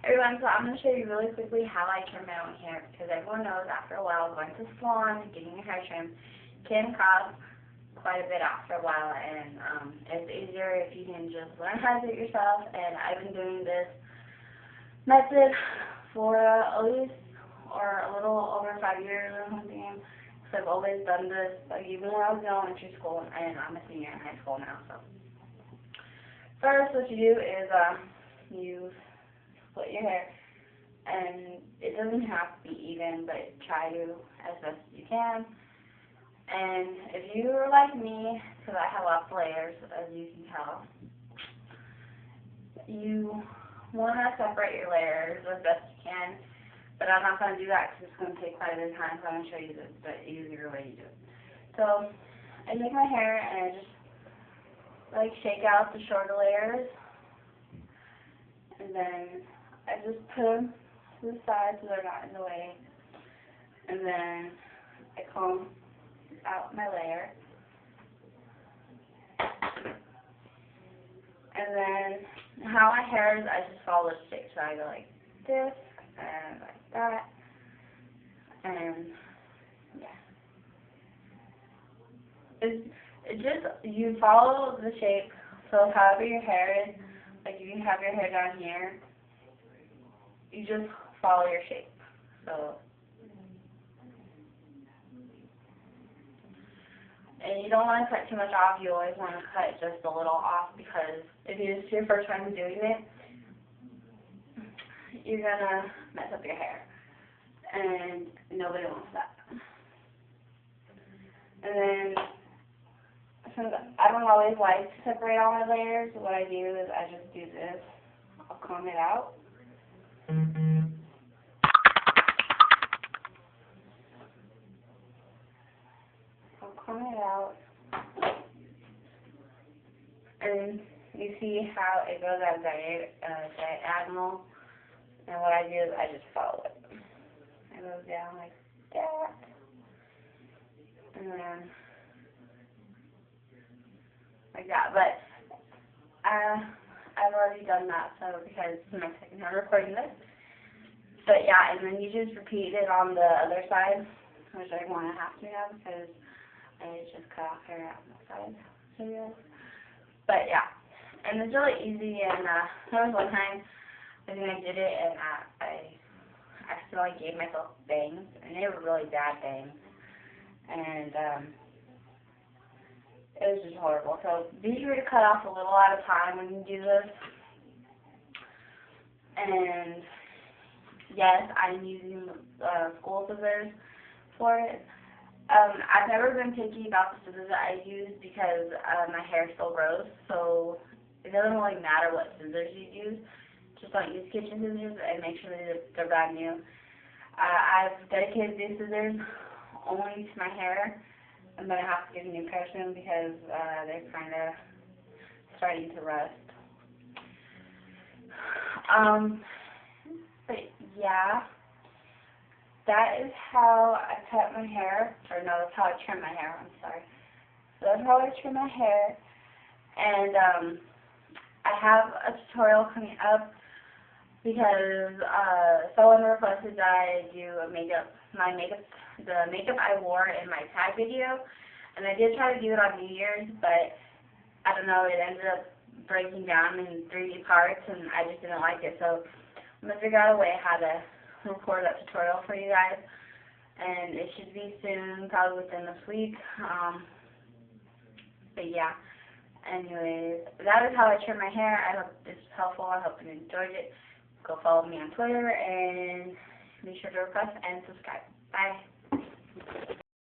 Everyone, so I'm going to show you really quickly how I trim my own hair, because everyone knows after a while going to the salon and getting your hair trimmed can cost quite a bit after a while, and it's easier if you can just learn how to do it yourself. And I've been doing this method for at least or a little over 5 years or something. So I've always done this, like even when I was in elementary school, and I'm a senior in high school now. So first, what you do is you split your hair, and it doesn't have to be even, but try to as best as you can. And if you are like me, because I have lots of layers, as you can tell, you want to separate your layers as best you can, but I'm not going to do that because it's going to take quite a bit of time, so I'm going to show you the easier way to do it. So I take my hair and I just like shake out the shorter layers, and then I just put them to the side so they're not in the way, and then I comb out my layer, and then how my hair is, I just follow the shape. So I go like this and like that, and yeah, it just, you follow the shape. So however your hair is, like if you have your hair down here, you just follow your shape. So, and you don't want to cut too much off. You always want to cut just a little off, because if it's your first time doing it, you're going to mess up your hair. And nobody wants that. And then, since I don't always like to separate all my layers, what I do is I just do this. I'll comb it out. Comb it out, and you see how it goes as diagonal, and what I do is I just follow it. It goes down like that, and then like that. But I've already done that, so because this is my second time recording this. But yeah, and then you just repeat it on the other side, which I want to have to now because I just cut off hair on the side. So yeah. But yeah, and it's really easy. And there was one time I think I did it, and I accidentally gave myself bangs, and they were really bad bangs, and it was just horrible. So be sure to cut off a little at a time when you do this. And yes, I'm using school scissors for it. I've never been picky about the scissors that I use because my hair still grows, so it doesn't really matter what scissors you use. Just don't use kitchen scissors, and make sure that they're brand new. I've dedicated these scissors only to my hair. I'm going to have to get a new pair soon because they're kind of starting to rust. But yeah. That is how I cut my hair, or no, that's how I trim my hair, I'm sorry. So that's how I trim my hair, and I have a tutorial coming up because someone requested that I do the makeup I wore in my tag video, and I did try to do it on New Year's, but I don't know, it ended up breaking down in 3D parts, and I just didn't like it, so I'm going to figure out a way how to record that tutorial for you guys, and it should be soon, probably within this week. But yeah, anyways, that is how I trim my hair. I hope this was helpful. I hope you enjoyed it. Go follow me on Twitter, and be sure to request and subscribe. Bye.